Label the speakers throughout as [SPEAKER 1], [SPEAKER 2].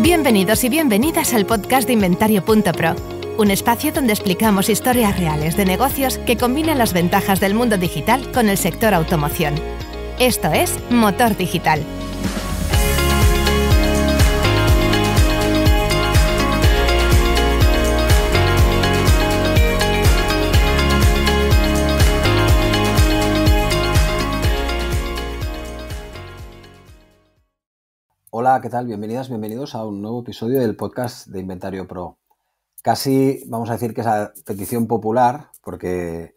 [SPEAKER 1] Bienvenidos y bienvenidas al podcast de Inventario.pro, un espacio donde explicamos historias reales de negocios que combinan las ventajas del mundo digital con el sector automoción. Esto es Motor Digital.
[SPEAKER 2] Hola, ¿qué tal? Bienvenidas, bienvenidos a un nuevo episodio del podcast de Inventario Pro. Casi vamos a decir que es a petición popular, porque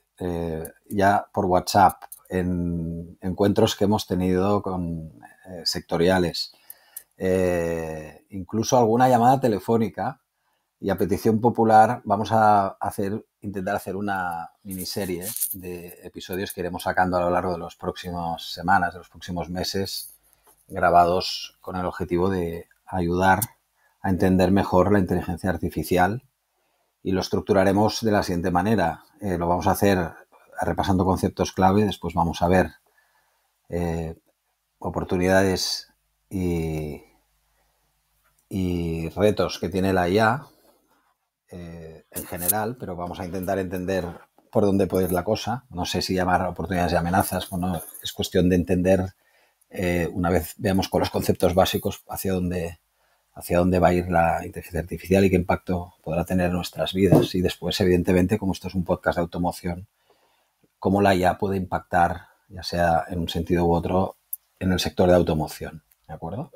[SPEAKER 2] ya por WhatsApp, en encuentros que hemos tenido con sectoriales, incluso alguna llamada telefónica, y a petición popular vamos a intentar hacer una miniserie de episodios que iremos sacando a lo largo de las próximas semanas, de los próximos meses, grabados con el objetivo de ayudar a entender mejor la inteligencia artificial, y lo estructuraremos de la siguiente manera. Lo vamos a hacer repasando conceptos clave, después vamos a ver oportunidades y retos que tiene la IA en general, pero vamos a intentar entender por dónde puede ir la cosa. No sé si llamar oportunidades y amenazas, bueno, es cuestión de entender. Una vez veamos con los conceptos básicos hacia dónde va a ir la inteligencia artificial y qué impacto podrá tener en nuestras vidas. Y después, evidentemente, como esto es un podcast de automoción, cómo la IA puede impactar, ya sea en un sentido u otro, en el sector de automoción. ¿De acuerdo?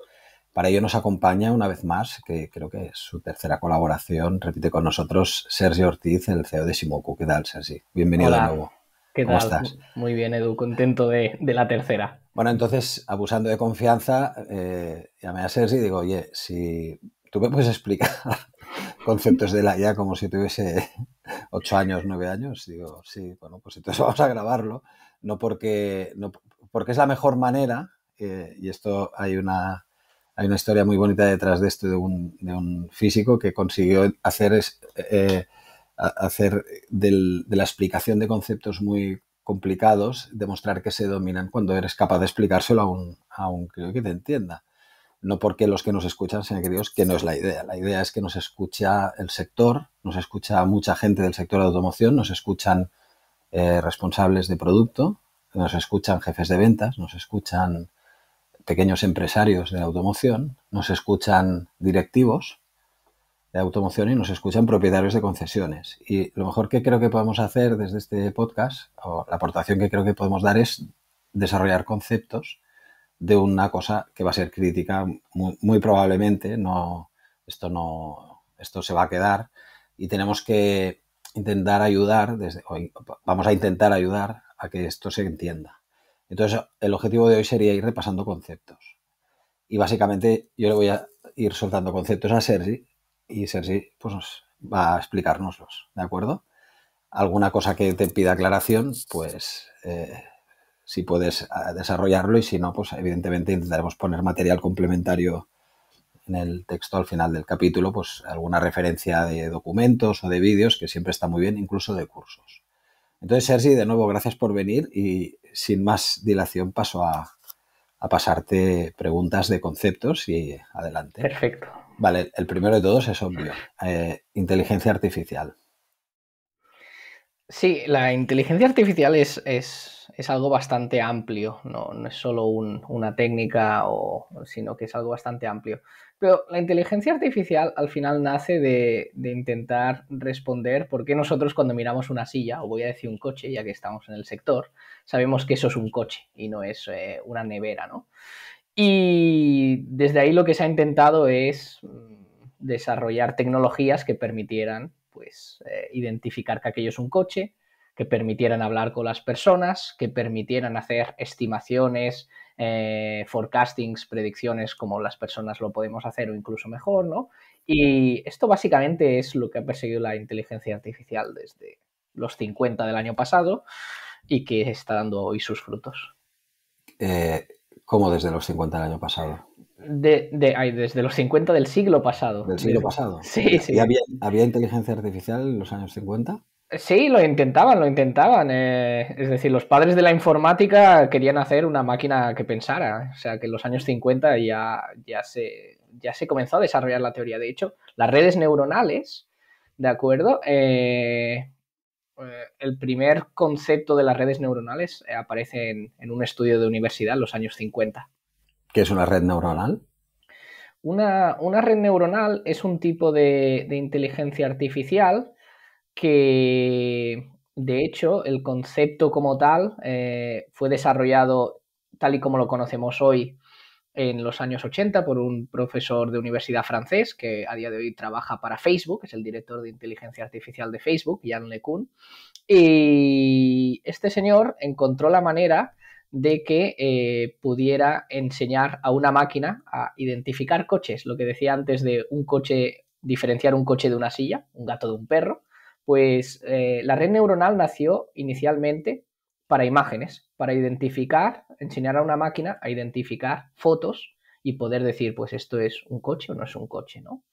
[SPEAKER 2] Para ello nos acompaña una vez más, que creo que es su tercera colaboración, repite con nosotros Sergi Ortiz, el CEO de Simocu. ¿Qué tal, Sergi? Bienvenido.
[SPEAKER 3] Hola.
[SPEAKER 2] De nuevo.
[SPEAKER 3] ¿Qué
[SPEAKER 2] ¿Cómo
[SPEAKER 3] tal?
[SPEAKER 2] estás?
[SPEAKER 3] Muy bien, Edu, contento de la tercera.
[SPEAKER 2] Bueno, entonces, abusando de confianza, llamé a Sergi y digo, oye, si tú me puedes explicar conceptos de la IA como si tuviese 8 años, 9 años, digo, sí, bueno, pues entonces vamos a grabarlo, porque es la mejor manera, y esto hay una historia muy bonita detrás de esto, de un físico que consiguió hacer de la explicación de conceptos muy complicados, demostrar que se dominan cuando eres capaz de explicárselo a un crío que te entienda. No porque los que nos escuchan sean críos, que no es la idea. La idea es que nos escucha el sector, nos escucha mucha gente del sector de automoción, nos escuchan responsables de producto, nos escuchan jefes de ventas, nos escuchan pequeños empresarios de la automoción, nos escuchan directivos de automoción y nos escuchan propietarios de concesiones. Y lo mejor que creo que podemos hacer desde este podcast, o la aportación que creo que podemos dar, es desarrollar conceptos de una cosa que va a ser crítica muy probablemente. Esto se va a quedar, y tenemos que intentar ayudar, vamos a intentar ayudar a que esto se entienda. Entonces, el objetivo de hoy sería ir repasando conceptos. Y básicamente yo le voy a ir soltando conceptos a Sergi, y Sergi pues va a explicárnoslos, ¿de acuerdo? Alguna cosa que te pida aclaración, pues si puedes desarrollarlo, y si no, pues evidentemente intentaremos poner material complementario en el texto al final del capítulo, pues alguna referencia de documentos o de vídeos, que siempre está muy bien, incluso de cursos. Entonces, Sergi, de nuevo, gracias por venir, y sin más dilación paso a pasarte preguntas de conceptos, y adelante.
[SPEAKER 3] Perfecto.
[SPEAKER 2] Vale, el primero de todos es obvio. Inteligencia artificial.
[SPEAKER 3] Sí, la inteligencia artificial es algo bastante amplio, no es solo una técnica, sino que es algo bastante amplio. Pero la inteligencia artificial al final nace de intentar responder por qué nosotros, cuando miramos una silla, o voy a decir un coche, ya que estamos en el sector, sabemos que eso es un coche y no es una nevera, ¿no? Y desde ahí lo que se ha intentado es desarrollar tecnologías que permitieran pues, identificar que aquello es un coche, que permitieran hablar con las personas, que permitieran hacer estimaciones, forecastings, predicciones como las personas lo podemos hacer o incluso mejor, ¿no? Y esto básicamente es lo que ha perseguido la inteligencia artificial desde los 50 del año pasado y que está dando hoy sus frutos.
[SPEAKER 2] ¿Cómo desde los 50 del año pasado?
[SPEAKER 3] Desde los 50 del siglo pasado.
[SPEAKER 2] ¿Del siglo pasado?
[SPEAKER 3] Sí, sí.
[SPEAKER 2] ¿Y había inteligencia artificial en los años 50?
[SPEAKER 3] Sí, lo intentaban. Es decir, los padres de la informática querían hacer una máquina que pensara. O sea, que en los años 50 ya se comenzó a desarrollar la teoría. De hecho, las redes neuronales, ¿de acuerdo? El primer concepto de las redes neuronales aparece en un estudio de universidad en los años 50.
[SPEAKER 2] ¿Qué es una red neuronal?
[SPEAKER 3] Una red neuronal es un tipo de inteligencia artificial que, de hecho, el concepto como tal fue desarrollado tal y como lo conocemos hoy en los años 80 por un profesor de universidad francés que a día de hoy trabaja para Facebook, es el director de inteligencia artificial de Facebook, Yann LeCun. Y este señor encontró la manera de que pudiera enseñar a una máquina a identificar coches, lo que decía antes de un coche, diferenciar un coche de una silla, un gato de un perro. Pues la red neuronal nació inicialmente para imágenes, para identificar, enseñar a una máquina a identificar fotos y poder decir, pues esto es un coche o no es un coche, ¿no?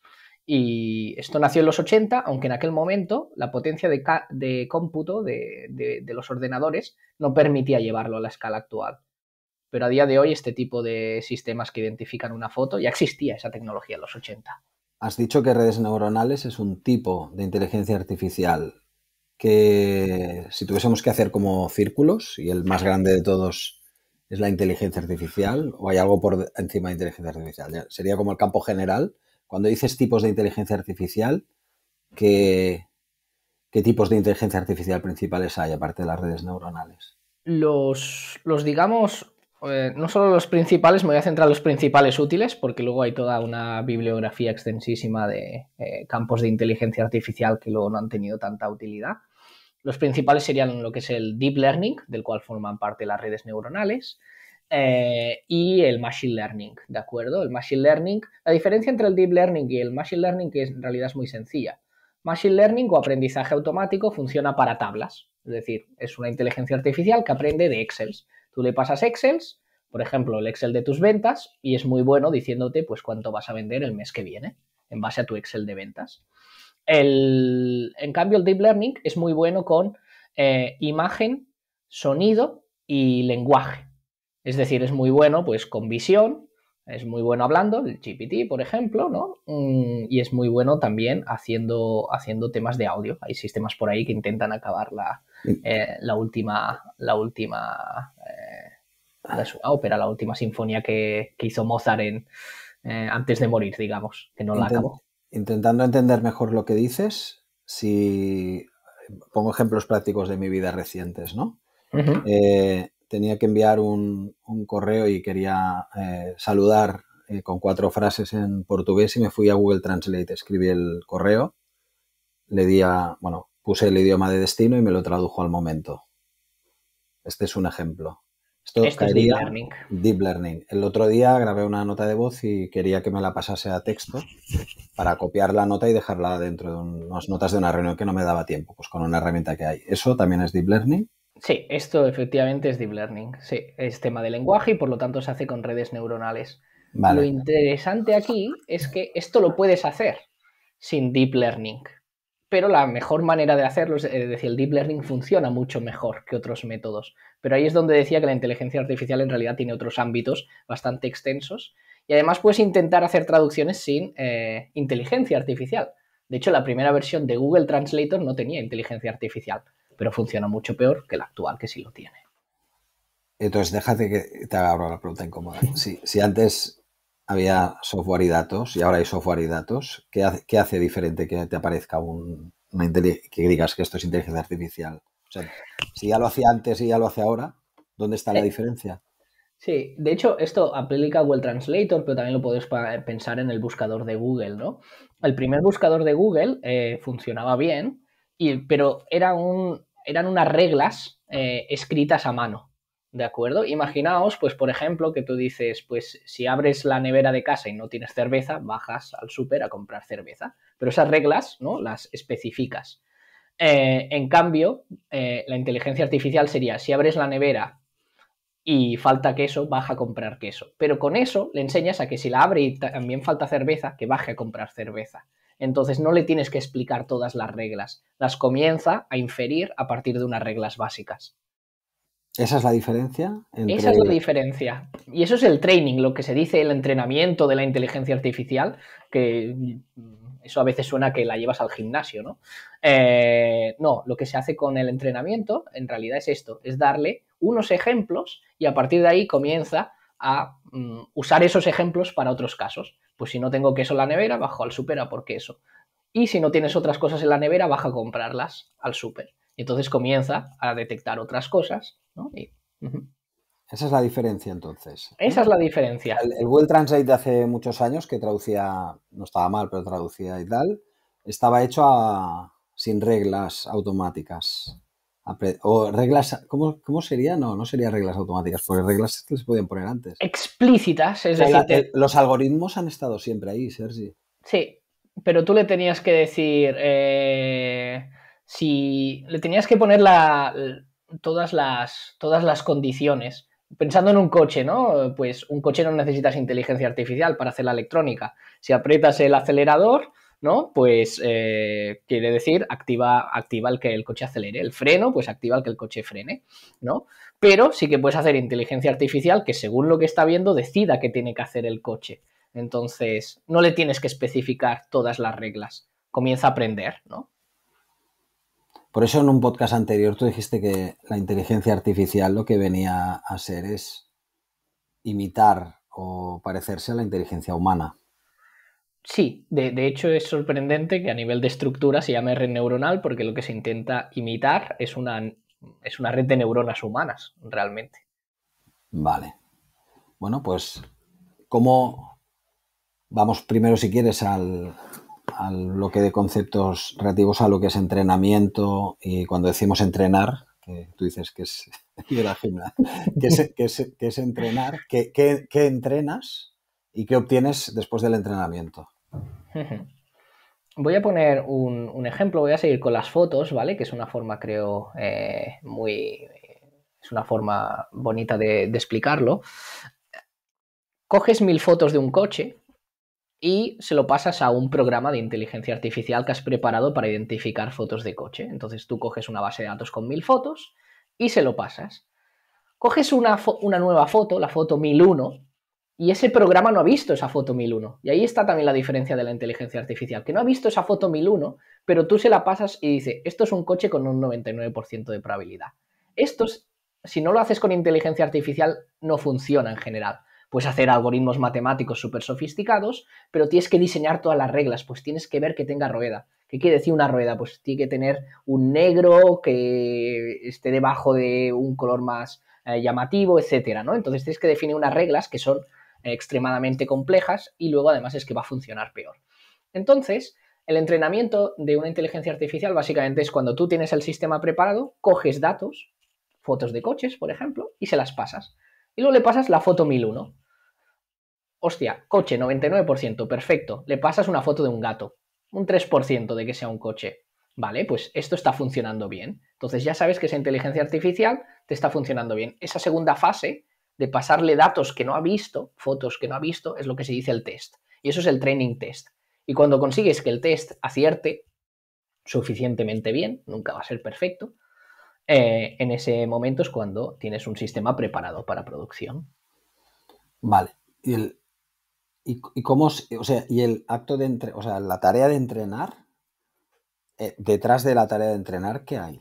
[SPEAKER 3] Y esto nació en los 80, aunque en aquel momento la potencia de cómputo de los ordenadores no permitía llevarlo a la escala actual. Pero a día de hoy este tipo de sistemas que identifican una foto, ya existía esa tecnología en los 80.
[SPEAKER 2] Has dicho que redes neuronales es un tipo de inteligencia artificial que si tuviésemos que hacer como círculos y el más grande de todos es la inteligencia artificial o hay algo por encima de inteligencia artificial. Ya, sería como el campo general. Cuando dices tipos de inteligencia artificial, ¿qué tipos de inteligencia artificial principales hay aparte de las redes neuronales?
[SPEAKER 3] Los digamos, no solo los principales, me voy a centrar en los principales útiles, porque luego hay toda una bibliografía extensísima de campos de inteligencia artificial que luego no han tenido tanta utilidad. Los principales serían lo que es el deep learning, del cual forman parte las redes neuronales, y el machine learning, ¿de acuerdo? El machine learning, la diferencia entre el deep learning y el machine learning que en realidad es muy sencilla. Machine learning o aprendizaje automático funciona para tablas, es decir, es una inteligencia artificial que aprende de Excels. Tú le pasas Excels, por ejemplo, el Excel de tus ventas, y es muy bueno diciéndote pues cuánto vas a vender el mes que viene, en base a tu Excel de ventas. En cambio, el deep learning es muy bueno con imagen, sonido y lenguaje. Es decir, es muy bueno pues con visión, es muy bueno hablando, el GPT, por ejemplo, ¿no? Y es muy bueno también haciendo temas de audio. Hay sistemas por ahí que intentan acabar la última ópera, la última sinfonía que hizo Mozart antes de morir, digamos, que no la acabó.
[SPEAKER 2] Intentando entender mejor lo que dices, si pongo ejemplos prácticos de mi vida recientes, ¿no?
[SPEAKER 3] Uh-huh.
[SPEAKER 2] Tenía que enviar un correo y quería saludar con 4 frases en portugués y me fui a Google Translate, escribí el correo, puse el idioma de destino y me lo tradujo al momento. Este es un ejemplo. Esto
[SPEAKER 3] es
[SPEAKER 2] caería
[SPEAKER 3] deep learning.
[SPEAKER 2] Deep learning. El otro día grabé una nota de voz y quería que me la pasase a texto para copiar la nota y dejarla dentro de unas notas de una reunión que no me daba tiempo, pues con una herramienta que hay. ¿Eso también es deep learning?
[SPEAKER 3] Sí, esto efectivamente es deep learning. Sí, es tema de lenguaje y por lo tanto se hace con redes neuronales.
[SPEAKER 2] Vale.
[SPEAKER 3] Lo interesante aquí es que esto lo puedes hacer sin deep learning. Pero la mejor manera de hacerlo es decir, el deep learning funciona mucho mejor que otros métodos. Pero ahí es donde decía que la inteligencia artificial en realidad tiene otros ámbitos bastante extensos y además puedes intentar hacer traducciones sin inteligencia artificial. De hecho, la primera versión de Google Translator no tenía inteligencia artificial, pero funciona mucho peor que la actual, que sí lo tiene.
[SPEAKER 2] Entonces, déjate que te haga ahora la pregunta incómoda. Si antes había software y datos y ahora hay software y datos, ¿qué hace diferente que te aparezca que digas que esto es inteligencia artificial? O sea, si ya lo hacía antes y ya lo hace ahora, ¿dónde está la diferencia?
[SPEAKER 3] Sí, de hecho, esto aplica a Google Translator, pero también lo puedes pensar en el buscador de Google, ¿no? El primer buscador de Google funcionaba bien, pero eran unas reglas escritas a mano, ¿de acuerdo? Imaginaos, pues, por ejemplo, que tú dices, pues, si abres la nevera de casa y no tienes cerveza, bajas al súper a comprar cerveza. Pero esas reglas, ¿no? Las especificas. En cambio, la inteligencia artificial sería, si abres la nevera y falta queso, baja a comprar queso. Pero con eso le enseñas a que si la abre y también falta cerveza, que baje a comprar cerveza. Entonces no le tienes que explicar todas las reglas, las comienza a inferir a partir de unas reglas básicas.
[SPEAKER 2] ¿Esa es la diferencia?
[SPEAKER 3] Esa es la diferencia. Y eso es el training, lo que se dice el entrenamiento de la inteligencia artificial, que eso a veces suena que la llevas al gimnasio, ¿no? No, lo que se hace con el entrenamiento en realidad es esto, es darle unos ejemplos y a partir de ahí comienza a usar esos ejemplos para otros casos. Pues si no tengo queso en la nevera, bajo al súper a por queso. Y si no tienes otras cosas en la nevera, baja a comprarlas al súper. Y entonces comienza a detectar otras cosas, ¿no?
[SPEAKER 2] Esa es la diferencia, entonces.
[SPEAKER 3] Esa es la diferencia.
[SPEAKER 2] El Google Translate de hace muchos años, que traducía, no estaba mal, pero traducía y tal, estaba hecho sin reglas automáticas. O reglas, ¿cómo sería? No sería reglas automáticas, porque reglas que se podían poner antes.
[SPEAKER 3] Explícitas, es decir...
[SPEAKER 2] Los algoritmos han estado siempre ahí, Sergi.
[SPEAKER 3] Sí, pero tú le tenías que decir... si le tenías que poner todas las condiciones. Pensando en un coche, ¿no? Pues un coche no necesitas inteligencia artificial para hacer la electrónica. Si aprietas el acelerador, ¿no? Pues quiere decir activa el que el coche acelere. El freno, pues activa el que el coche frene, ¿no? Pero sí que puedes hacer inteligencia artificial que según lo que está viendo decida qué tiene que hacer el coche. Entonces, no le tienes que especificar todas las reglas. Comienza a aprender, ¿no?
[SPEAKER 2] Por eso en un podcast anterior tú dijiste que la inteligencia artificial lo que venía a ser es imitar o parecerse a la inteligencia humana.
[SPEAKER 3] Sí, de hecho es sorprendente que a nivel de estructura se llame red neuronal porque lo que se intenta imitar es una red de neuronas humanas, realmente.
[SPEAKER 2] Vale. Bueno, pues, ¿cómo vamos primero, si quieres, al bloque de conceptos relativos a lo que es entrenamiento? Y cuando decimos entrenar, que tú dices que es ir al gimnasio, que es entrenar, ¿qué entrenas y qué obtienes después del entrenamiento?
[SPEAKER 3] Voy a poner un ejemplo, voy a seguir con las fotos, ¿vale? Que es una forma, creo, es una forma bonita de explicarlo. Coges 1000 fotos de un coche y se lo pasas a un programa de inteligencia artificial que has preparado para identificar fotos de coche. Entonces tú coges una base de datos con 1000 fotos y se lo pasas. Coges una nueva foto, la foto 1001, y ese programa no ha visto esa foto 1001. Y ahí está también la diferencia de la inteligencia artificial, que no ha visto esa foto 1001, pero tú se la pasas y dice, esto es un coche con un 99% de probabilidad. Si no lo haces con inteligencia artificial, no funciona en general. Puedes hacer algoritmos matemáticos súper sofisticados, pero tienes que diseñar todas las reglas, pues tienes que ver que tenga rueda. ¿Qué quiere decir una rueda? Pues tiene que tener un negro que esté debajo de un color más llamativo, etcétera, ¿no? Entonces tienes que definir unas reglas que son extremadamente complejas y luego además es que va a funcionar peor. Entonces, el entrenamiento de una inteligencia artificial básicamente es cuando tú tienes el sistema preparado, coges datos, fotos de coches, por ejemplo, y se las pasas. Y luego le pasas la foto 1001. Hostia, coche 99%, perfecto. Le pasas una foto de un gato, un 3% de que sea un coche. Vale, pues esto está funcionando bien. Entonces ya sabes que esa inteligencia artificial te está funcionando bien. Esa segunda fase de pasarle datos que no ha visto, fotos que no ha visto, es lo que se dice el test. Y eso es el training test. Y cuando consigues que el test acierte suficientemente bien, nunca va a ser perfecto, en ese momento es cuando tienes un sistema preparado para producción.
[SPEAKER 2] Vale. ¿Y cómo, o sea, y el acto de o sea, la tarea de entrenar, detrás de la tarea de entrenar, ¿qué hay?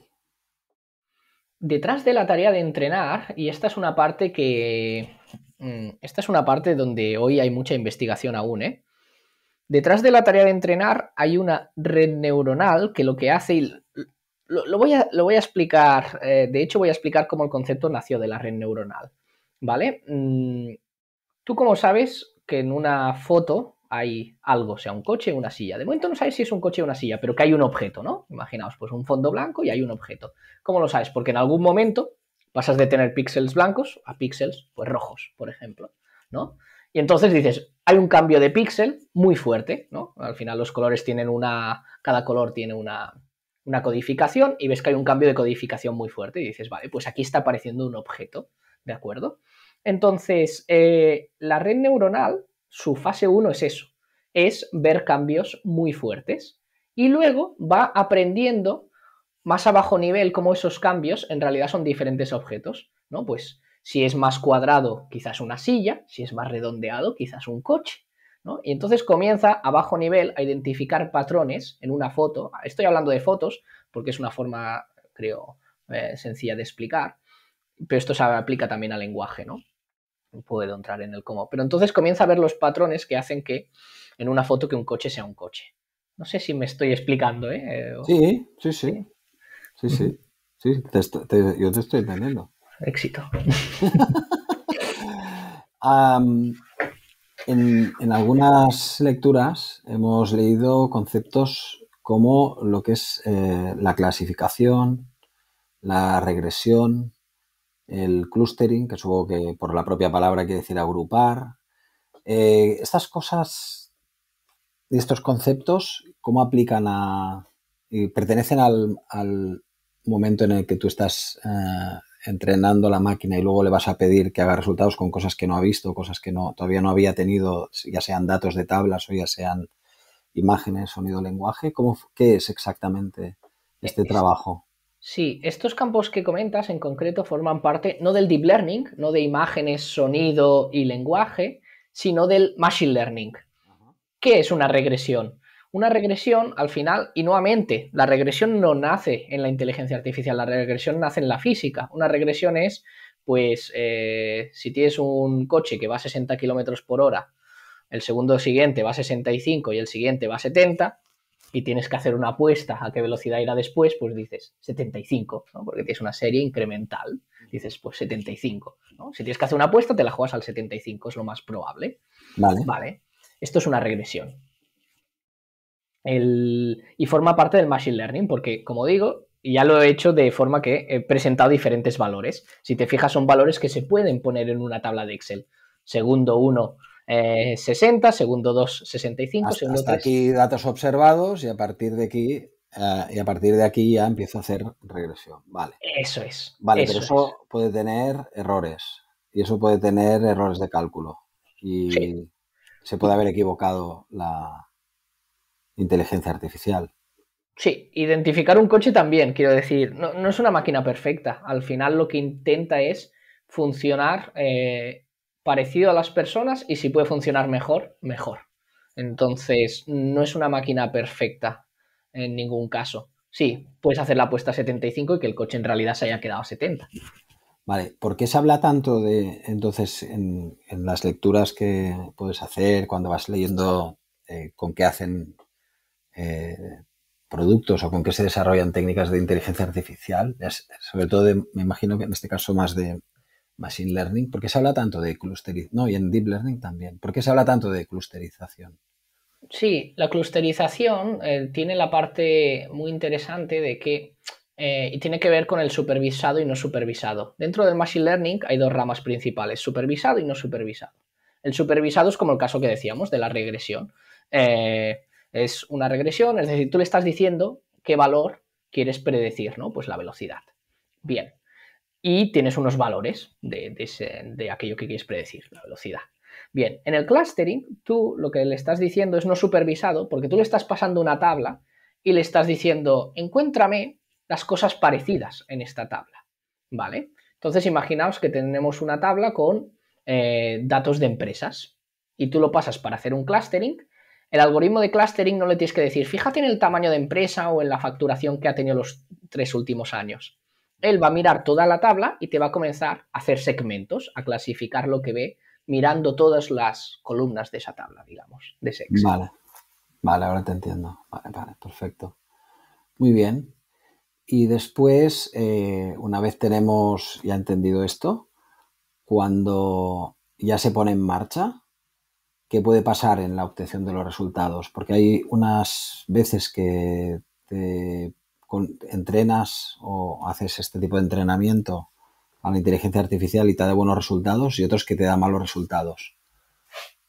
[SPEAKER 3] Detrás de la tarea de entrenar, y esta es una parte donde hoy hay mucha investigación aún, ¿eh? Detrás de la tarea de entrenar hay una red neuronal que lo que hace, y lo voy a explicar, de hecho voy a explicar cómo el concepto nació de la red neuronal, ¿vale? Tú como sabes que en una foto hay algo, sea un coche o una silla. De momento no sabes si es un coche o una silla, pero que hay un objeto, ¿no? Imaginaos, pues un fondo blanco y hay un objeto. ¿Cómo lo sabes? Porque en algún momento pasas de tener píxeles blancos a píxeles, pues rojos, por ejemplo, ¿no? Y entonces dices, hay un cambio de píxel muy fuerte, ¿no? Al final los colores tienen cada color tiene una codificación y ves que hay un cambio de codificación muy fuerte y dices, vale, pues aquí está apareciendo un objeto, ¿de acuerdo? Entonces, la red neuronal, su fase 1 es eso, es ver cambios muy fuertes. Y luego va aprendiendo más a bajo nivel cómo esos cambios en realidad son diferentes objetos, ¿no? Pues si es más cuadrado, quizás una silla, si es más redondeado, quizás un coche, ¿no? Y entonces comienza a bajo nivel a identificar patrones en una foto. Estoy hablando de fotos porque es una forma, creo, sencilla de explicar, pero esto se aplica también al lenguaje, ¿no? Puedo entrar en el cómo. Pero entonces comienza a ver los patrones que hacen que en una foto que un coche sea un coche. No sé si me estoy explicando, ¿eh?
[SPEAKER 2] Sí, sí, sí.
[SPEAKER 3] ¿Sí?
[SPEAKER 2] Sí, sí. Sí, yo te estoy entendiendo.
[SPEAKER 3] Éxito.
[SPEAKER 2] En algunas lecturas hemos leído conceptos como lo que es la clasificación, la regresión, el clustering, que supongo que por la propia palabra quiere decir agrupar. Estas cosas y estos conceptos, ¿cómo aplican y pertenecen al momento en el que tú estás entrenando la máquina y luego le vas a pedir que haga resultados con cosas que no ha visto, cosas que todavía no había tenido, ya sean datos de tablas o ya sean imágenes, sonido, lenguaje? ¿Qué es exactamente este trabajo?
[SPEAKER 3] Sí, estos campos que comentas en concreto forman parte no del deep learning, no de imágenes, sonido y lenguaje, sino del machine learning. ¿Qué es una regresión? Una regresión, al final, y nuevamente, la regresión no nace en la inteligencia artificial, la regresión nace en la física. Una regresión es, pues, si tienes un coche que va a 60 kilómetros por hora, el segundo siguiente va a 65 y el siguiente va a 70, y tienes que hacer una apuesta a qué velocidad irá después, pues dices 75, ¿no? Porque tienes una serie incremental. Dices, pues 75, ¿no? Si tienes que hacer una apuesta, te la juegas al 75, es lo más probable.
[SPEAKER 2] Vale.
[SPEAKER 3] Vale. Esto es una regresión. Y forma parte del machine learning porque, como digo, ya lo he hecho de forma que he presentado diferentes valores. Si te fijas, son valores que se pueden poner en una tabla de Excel. Segundo 1, 60, segundo 2, 65, segundo
[SPEAKER 2] Hasta
[SPEAKER 3] 3.
[SPEAKER 2] aquí datos observados y a partir de aquí ya empiezo a hacer regresión. Vale.
[SPEAKER 3] Eso es.
[SPEAKER 2] Vale,
[SPEAKER 3] eso
[SPEAKER 2] pero eso
[SPEAKER 3] es.
[SPEAKER 2] puede tener errores y eso puede tener errores de cálculo
[SPEAKER 3] Sí.
[SPEAKER 2] y se puede haber equivocado la inteligencia artificial.
[SPEAKER 3] Sí, identificar un coche también, quiero decir, no es una máquina perfecta. Al final lo que intenta es funcionar parecido a las personas y si puede funcionar mejor, mejor. Entonces, no es una máquina perfecta en ningún caso. Sí, puedes hacer la apuesta a 75 y que el coche en realidad se haya quedado a 70.
[SPEAKER 2] Vale, ¿por qué se habla tanto de, entonces, en las lecturas que puedes hacer cuando vas leyendo con qué hacen eh, productos o con qué se desarrollan técnicas de inteligencia artificial, sobre todo me imagino que en este caso más de machine learning, ¿por qué se habla tanto de clusterización? No, y en deep learning también. ¿Por qué se habla tanto de clusterización?
[SPEAKER 3] Sí, la clusterización tiene la parte muy interesante de que y tiene que ver con el supervisado y no supervisado. Dentro del Machine Learning hay dos ramas principales, supervisado y no supervisado. El supervisado es como el caso que decíamos de la regresión. Es una regresión, es decir, tú le estás diciendo qué valor quieres predecir, ¿no? Pues la velocidad. Bien. Y tienes unos valores de aquello que quieres predecir, la velocidad. Bien, en el clustering, tú lo que le estás diciendo es no supervisado, porque tú le estás pasando una tabla y le estás diciendo, encuéntrame las cosas parecidas en esta tabla, ¿vale? Entonces, imaginaos que tenemos una tabla con datos de empresas y tú lo pasas para hacer un clustering. El algoritmo de clustering no le tienes que decir, fíjate en el tamaño de empresa o en la facturación que ha tenido los 3 últimos años. Él va a mirar toda la tabla y te va a comenzar a hacer segmentos, a clasificar lo que ve mirando todas las columnas de esa tabla, digamos, de ese Excel.
[SPEAKER 2] Vale, ahora te entiendo. Vale, perfecto. Muy bien. Y después, una vez tenemos ya entendido esto, cuando ya se pone en marcha, ¿qué puede pasar en la obtención de los resultados? Porque hay unas veces que te entrenas o haces este tipo de entrenamiento a la inteligencia artificial y te da buenos resultados y otros que te da malos resultados.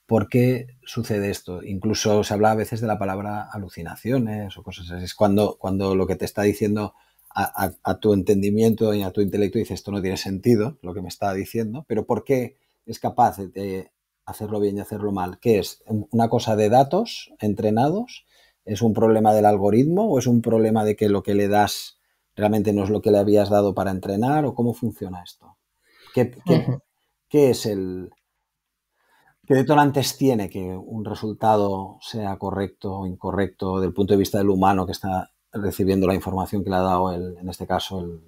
[SPEAKER 2] ¿Por qué sucede esto? Incluso se habla a veces de la palabra alucinaciones o cosas así. Es cuando lo que te está diciendo a tu entendimiento y a tu intelecto dice esto no tiene sentido, lo que me está diciendo, pero ¿por qué es capaz de hacerlo bien y hacerlo mal? ¿Qué es? ¿Una cosa de datos entrenados? ¿Es un problema del algoritmo o es un problema de que lo que le das realmente no es lo que le habías dado para entrenar? ¿O cómo funciona esto? ¿Qué es qué detonantes tiene que un resultado sea correcto o incorrecto desde el punto de vista del humano que está recibiendo la información que le ha dado, en este caso,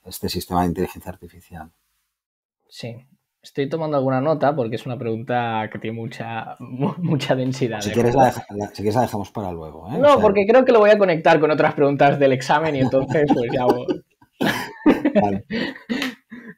[SPEAKER 2] este sistema de inteligencia artificial?
[SPEAKER 3] Sí, estoy tomando alguna nota porque es una pregunta que tiene mucha densidad.
[SPEAKER 2] Si
[SPEAKER 3] ¿De
[SPEAKER 2] quieres
[SPEAKER 3] acuerdo?
[SPEAKER 2] si quieres la dejamos para luego, ¿eh? O
[SPEAKER 3] No,
[SPEAKER 2] sea,
[SPEAKER 3] porque creo que lo voy a conectar con otras preguntas del examen y entonces pues ya...
[SPEAKER 2] vale.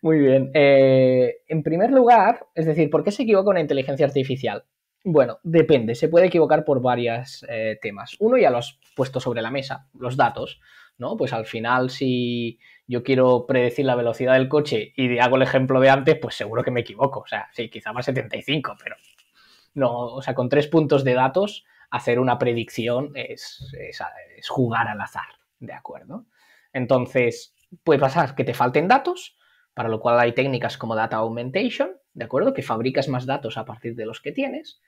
[SPEAKER 3] Muy bien. En primer lugar, es decir, ¿por qué se equivoca una inteligencia artificial? Bueno, depende, se puede equivocar por varios temas. Uno ya lo has puesto sobre la mesa, los datos, ¿no? Pues al final, si yo quiero predecir la velocidad del coche y hago el ejemplo de antes, pues seguro que me equivoco. O sea, sí, quizá va a 75, pero no, o sea, con 3 puntos de datos, hacer una predicción es jugar al azar, ¿de acuerdo? Entonces, puede pasar que te falten datos, para lo cual hay técnicas como data augmentation, ¿de acuerdo? Que fabricas más datos a partir de los que tienes.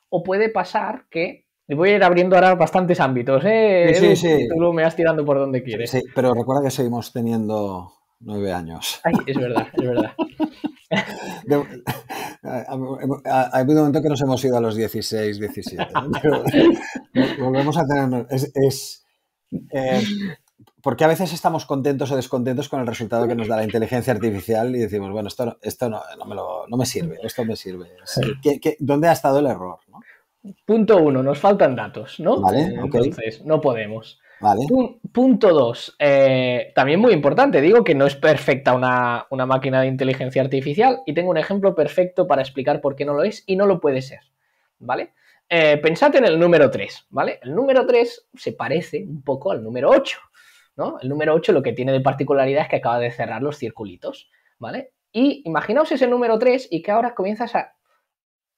[SPEAKER 3] O puede pasar que... Y voy a ir abriendo ahora bastantes ámbitos, ¿eh,
[SPEAKER 2] Sí,
[SPEAKER 3] Edu?
[SPEAKER 2] sí,
[SPEAKER 3] Y tú lo me vas tirando por donde quieres.
[SPEAKER 2] sí, pero recuerda que seguimos teniendo 9 años.
[SPEAKER 3] Ay, es verdad, es verdad.
[SPEAKER 2] Ha habido un momento que nos hemos ido a los 16, 17, ¿no? Pero volvemos a tener... porque a veces estamos contentos o descontentos con el resultado que nos da la inteligencia artificial y decimos, bueno, esto no me sirve, esto me sirve. ¿Dónde ha estado el error? ¿No?
[SPEAKER 3] Punto 1, nos faltan datos, ¿no?
[SPEAKER 2] Vale, ok.
[SPEAKER 3] Entonces, no podemos.
[SPEAKER 2] Vale.
[SPEAKER 3] Punto 2, también muy importante, digo que no es perfecta una máquina de inteligencia artificial y tengo un ejemplo perfecto para explicar por qué no lo es y no lo puede ser, ¿vale? Pensad en el número 3, ¿vale? El número 3 se parece un poco al número 8, ¿no? El número 8 lo que tiene de particularidad es que acaba de cerrar los circulitos, ¿vale? Y imaginaos ese número 3 y que ahora comienzas a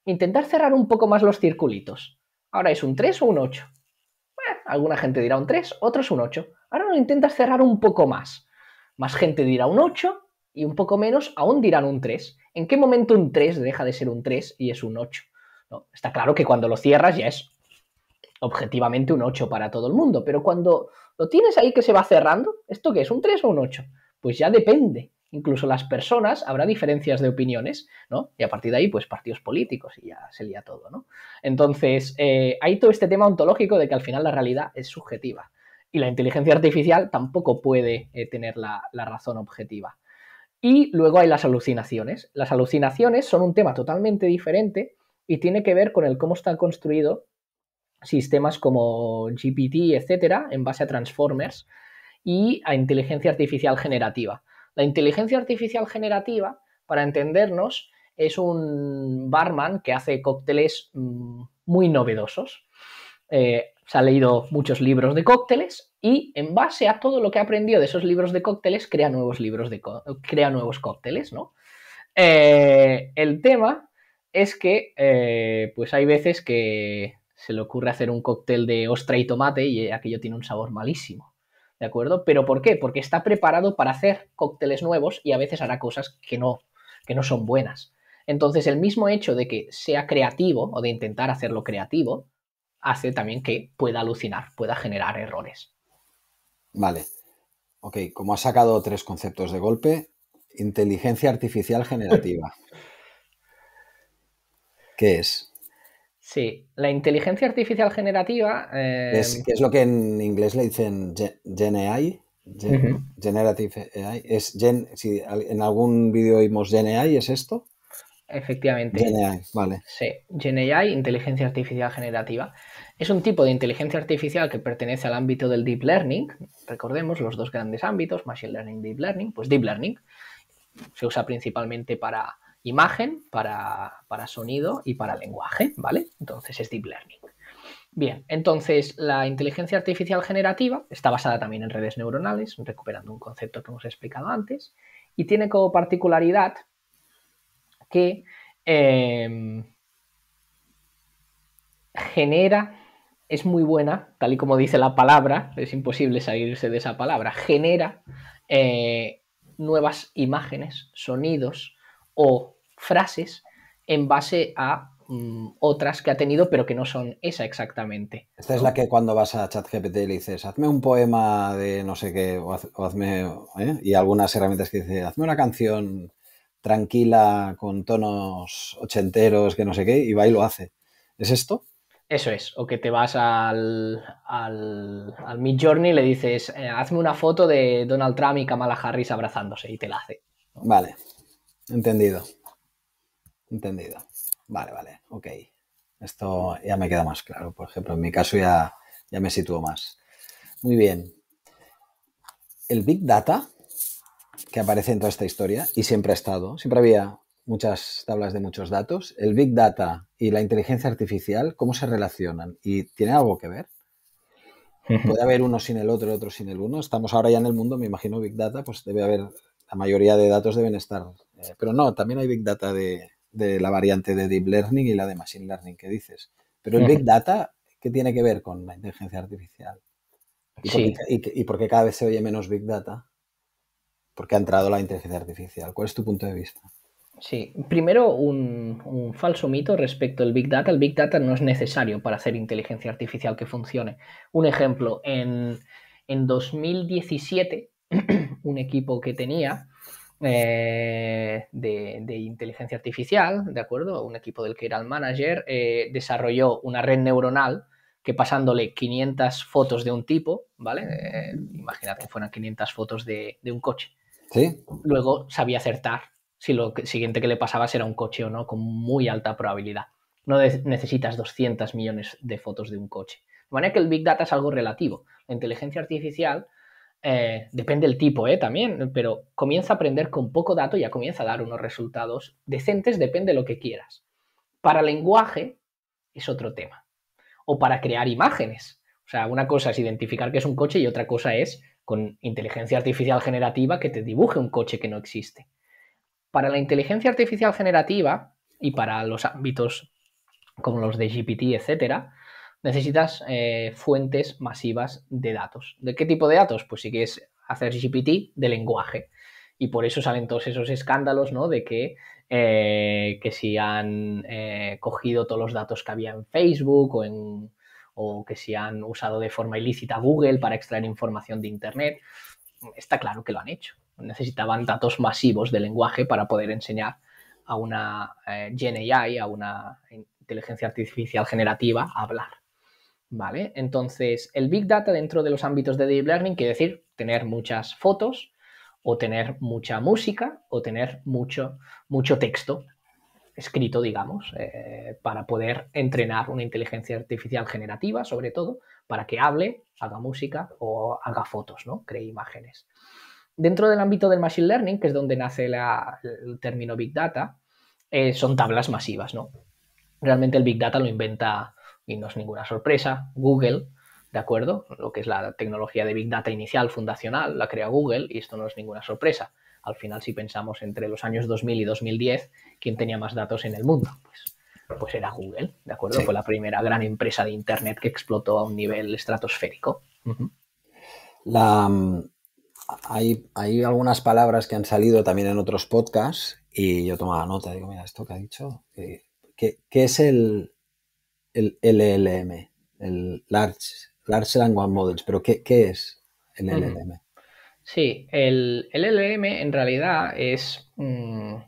[SPEAKER 3] intentar cerrar un poco más los circulitos. Ahora es un 3 o un 8. Alguna gente dirá un 3, otros un 8. Ahora lo intentas cerrar un poco más. Más gente dirá un 8 y un poco menos aún dirán un 3. ¿En qué momento un 3 deja de ser un 3 y es un 8? ¿No? Está claro que cuando lo cierras ya es objetivamente un 8 para todo el mundo, pero cuando lo tienes ahí que se va cerrando, ¿esto qué es? ¿Un 3 o un 8? Pues ya depende. Incluso las personas, habrá diferencias de opiniones, ¿no? Y a partir de ahí, pues partidos políticos y ya se lía todo, ¿no? Entonces, hay todo este tema ontológico de que al final la realidad es subjetiva. Y la inteligencia artificial tampoco puede tener la razón objetiva. Y luego hay las alucinaciones. Las alucinaciones son un tema totalmente diferente y tiene que ver con el cómo está construido sistemas como GPT, etcétera, en base a transformers y a inteligencia artificial generativa. La inteligencia artificial generativa, para entendernos, es un barman que hace cócteles muy novedosos. Se ha leído muchos libros de cócteles y en base a todo lo que ha aprendido de esos libros de cócteles crea nuevos cócteles, ¿no? El tema es que pues hay veces que se le ocurre hacer un cóctel de ostra y tomate y aquello tiene un sabor malísimo, ¿de acuerdo? ¿Pero por qué? Porque está preparado para hacer cócteles nuevos y a veces hará cosas que no son buenas. Entonces, el mismo hecho de que sea creativo o de intentar hacerlo creativo hace también que pueda alucinar, pueda generar errores.
[SPEAKER 2] Vale. Ok, como has sacado 3 conceptos de golpe, inteligencia artificial generativa. ¿Qué es?
[SPEAKER 3] Sí, la inteligencia artificial generativa...
[SPEAKER 2] ¿Qué es lo que en inglés le dicen Gen AI? Generative AI. Si en algún vídeo oímos Gen AI, ¿es esto?
[SPEAKER 3] Efectivamente.
[SPEAKER 2] Gen AI, vale.
[SPEAKER 3] Sí, Gen AI, inteligencia artificial generativa. Es un tipo de inteligencia artificial que pertenece al ámbito del Deep Learning. Recordemos los dos grandes ámbitos, Machine Learning, Deep Learning. Pues Deep Learning se usa principalmente para imagen, para sonido y para lenguaje, ¿vale? Entonces es Deep Learning. Bien, entonces la inteligencia artificial generativa está basada también en redes neuronales, recuperando un concepto que hemos explicado antes, y tiene como particularidad que genera, es muy buena, tal y como dice la palabra, es imposible salirse de esa palabra, genera nuevas imágenes, sonidos o frases en base a otras que ha tenido, pero que no son esa exactamente.
[SPEAKER 2] Esta es la que cuando vas a ChatGPT le dices, hazme un poema de no sé qué, o hazme, y algunas herramientas que dice, hazme una canción tranquila con tonos ochenteros, que no sé qué, y va y lo hace. ¿Es esto?
[SPEAKER 3] Eso es, o que te vas al Midjourney y le dices, hazme una foto de Donald Trump y Kamala Harris abrazándose y te la hace, ¿no?
[SPEAKER 2] Vale, entendido. Vale, ok. Esto ya me queda más claro. Por ejemplo, en mi caso ya me sitúo más. Muy bien. El Big Data, que aparece en toda esta historia, y siempre ha estado, siempre había muchas tablas de muchos datos. El Big Data y la inteligencia artificial, ¿cómo se relacionan? ¿Y tiene algo que ver? ¿Puede haber uno sin el otro sin el uno? Estamos ahora ya en el mundo, me imagino, Big Data, pues debe haber, la mayoría de datos deben estar. Pero no, también hay Big Data de la variante de Deep Learning y la de Machine Learning que dices. Pero el Big Data, ¿qué tiene que ver con la inteligencia artificial? ¿Y por qué cada vez se oye menos Big Data? Porque ha entrado la inteligencia artificial. ¿Cuál es tu punto de vista?
[SPEAKER 3] Sí, primero un falso mito respecto al Big Data. El Big Data no es necesario para hacer inteligencia artificial que funcione. Un ejemplo, en 2017, un equipo que tenía de inteligencia artificial, ¿de acuerdo? Un equipo del que era el manager, desarrolló una red neuronal que pasándole 500 fotos de un tipo, ¿vale? Imagínate que fueran 500 fotos de un coche.
[SPEAKER 2] ¿Sí?
[SPEAKER 3] Luego sabía acertar si lo siguiente que le pasaba era un coche o no, con muy alta probabilidad. No necesitas 200 millones de fotos de un coche. De manera que el Big Data es algo relativo. La inteligencia artificial depende del tipo también, pero comienza a aprender con poco dato y ya comienza a dar unos resultados decentes, depende de lo que quieras. Para lenguaje es otro tema. O para crear imágenes. O sea, una cosa es identificar que es un coche y otra cosa es con inteligencia artificial generativa que te dibuje un coche que no existe. Para la inteligencia artificial generativa y para los ámbitos como los de GPT, etcétera, necesitas fuentes masivas de datos. ¿De qué tipo de datos? Pues si quieres hacer GPT de lenguaje. Y por eso salen todos esos escándalos, ¿no? De que si han cogido todos los datos que había en Facebook o que si han usado de forma ilícita Google para extraer información de Internet. Está claro que lo han hecho. Necesitaban datos masivos de lenguaje para poder enseñar a una Gen AI, a una inteligencia artificial generativa, a hablar. ¿Vale? Entonces, el Big Data dentro de los ámbitos de Deep Learning quiere decir tener muchas fotos, o tener mucha música, o tener mucho texto escrito, digamos, para poder entrenar una inteligencia artificial generativa, sobre todo, para que hable, haga música o haga fotos, ¿no? Cree imágenes. Dentro del ámbito del Machine Learning, que es donde nace el término Big Data, son tablas masivas, ¿no? Realmente el Big Data lo inventa, y no es ninguna sorpresa, Google, ¿de acuerdo? Lo que es la tecnología de Big Data inicial, fundacional, la crea Google, y esto no es ninguna sorpresa. Al final, si pensamos entre los años 2000 y 2010, ¿quién tenía más datos en el mundo? Pues era Google, ¿de acuerdo? Sí. Fue la primera gran empresa de Internet que explotó a un nivel estratosférico.
[SPEAKER 2] Hay algunas palabras que han salido también en otros podcasts y yo tomaba nota, digo, mira, esto que ha dicho, ¿qué es el LLM? El Large Language Models, pero ¿qué es el LLM?
[SPEAKER 3] Sí, el LLM en realidad es un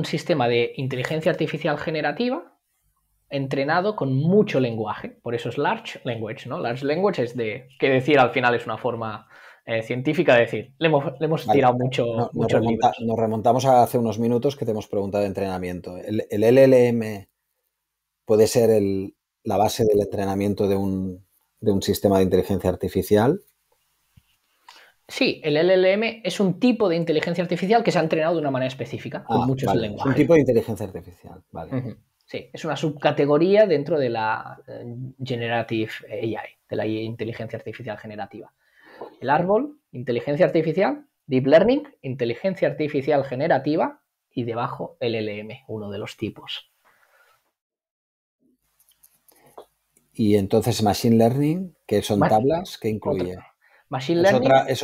[SPEAKER 3] sistema de inteligencia artificial generativa entrenado con mucho lenguaje, por eso es Large Language, ¿no? Large Language es que decir al final es una forma científica de decir, le hemos tirado muchos libros.
[SPEAKER 2] Nos remontamos a hace unos minutos que te hemos preguntado de entrenamiento. ¿El LLM puede ser la base del entrenamiento de un sistema de inteligencia artificial?
[SPEAKER 3] Sí, el LLM es un tipo de inteligencia artificial que se ha entrenado de una manera específica, con muchos lenguajes.
[SPEAKER 2] Es un tipo de inteligencia artificial, vale.
[SPEAKER 3] Sí, es una subcategoría dentro de la Generative AI, de la inteligencia artificial generativa. El árbol, inteligencia artificial, Deep Learning, inteligencia artificial generativa y debajo el LLM, uno de los tipos.
[SPEAKER 2] Y entonces Machine Learning, que son tablas, ¿qué incluye?
[SPEAKER 3] Machine Learning
[SPEAKER 2] es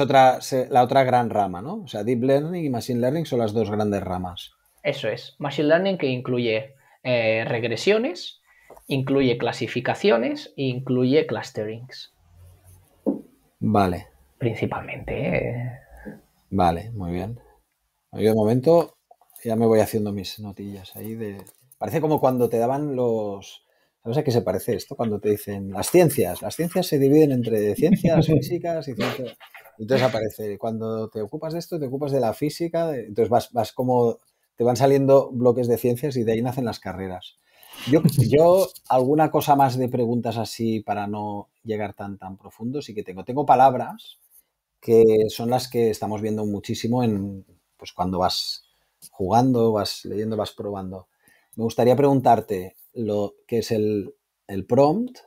[SPEAKER 2] la otra gran rama, ¿no? O sea, Deep Learning y Machine Learning son las dos grandes ramas.
[SPEAKER 3] Eso es. Machine Learning que incluye regresiones, incluye clasificaciones e incluye clusterings.
[SPEAKER 2] Vale.
[SPEAKER 3] Principalmente.
[SPEAKER 2] Vale, muy bien. Yo de momento ya me voy haciendo mis notillas ahí de... Parece como cuando te daban los... ¿Sabes a qué se parece esto? Cuando te dicen las ciencias se dividen entre ciencias físicas y ciencias... Entonces aparece, cuando te ocupas de esto, te ocupas de la física, entonces vas como... Te van saliendo bloques de ciencias y de ahí nacen las carreras. Yo alguna cosa más de preguntas así para no llegar tan profundo sí que tengo. Tengo palabras que son las que estamos viendo muchísimo pues cuando vas jugando, vas leyendo, vas probando. Me gustaría preguntarte lo que es el prompt,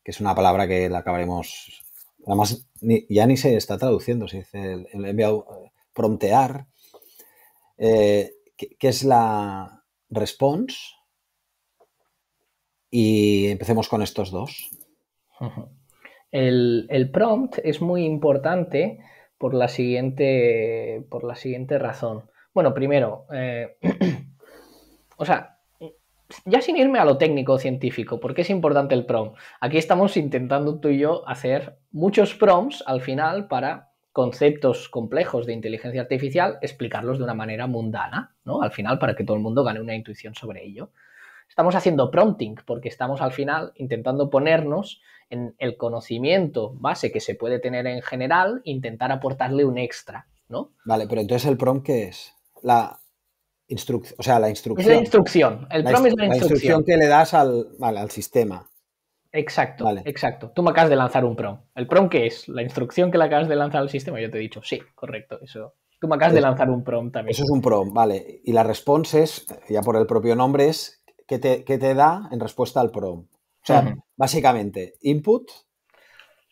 [SPEAKER 2] que es una palabra que la acabaremos, además ya ni se está traduciendo, se dice el enviado promptear, que es la response, y empecemos con estos dos.
[SPEAKER 3] El prompt es muy importante por la siguiente razón. Bueno, primero, o sea, ya sin irme a lo técnico científico, ¿por qué es importante el prompt? Aquí estamos intentando tú y yo hacer muchos prompts al final para conceptos complejos de inteligencia artificial, explicarlos de una manera mundana, ¿no? Al final, para que todo el mundo gane una intuición sobre ello. Estamos haciendo prompting porque estamos al final intentando ponernos en el conocimiento base que se puede tener en general, intentar aportarle un extra, ¿no?
[SPEAKER 2] Vale, pero entonces el prompt, ¿qué es? La instrucción.
[SPEAKER 3] Es la instrucción. El prompt es la instrucción
[SPEAKER 2] que le das al sistema.
[SPEAKER 3] Exacto,
[SPEAKER 2] Vale.
[SPEAKER 3] exacto. Tú me acabas de lanzar un prompt. ¿El prompt qué es? ¿La instrucción que le acabas de lanzar al sistema? Yo te he dicho, sí, correcto, eso. Tú me acabas de lanzar un prompt también.
[SPEAKER 2] Eso es un prompt, vale. Y la response es, ya por el propio nombre, es ¿qué te da en respuesta al prompt? O sea, básicamente, input...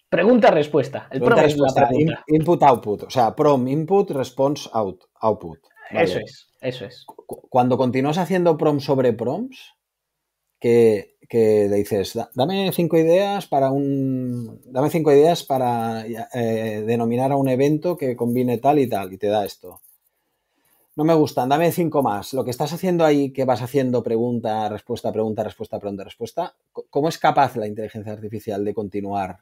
[SPEAKER 3] Pregunta-respuesta. El prompt es la pregunta.
[SPEAKER 2] Input-output. O sea, prompt, input, response, output.
[SPEAKER 3] Vale. Eso es.
[SPEAKER 2] Cuando continúas haciendo prompts sobre prompts, que le dices, dame 5 ideas para denominar a un evento que combine tal, y te da esto. No me gustan, dame 5 más. Lo que estás haciendo ahí, que vas haciendo pregunta, respuesta, pregunta, respuesta, pregunta, respuesta, ¿cómo es capaz la inteligencia artificial de continuar,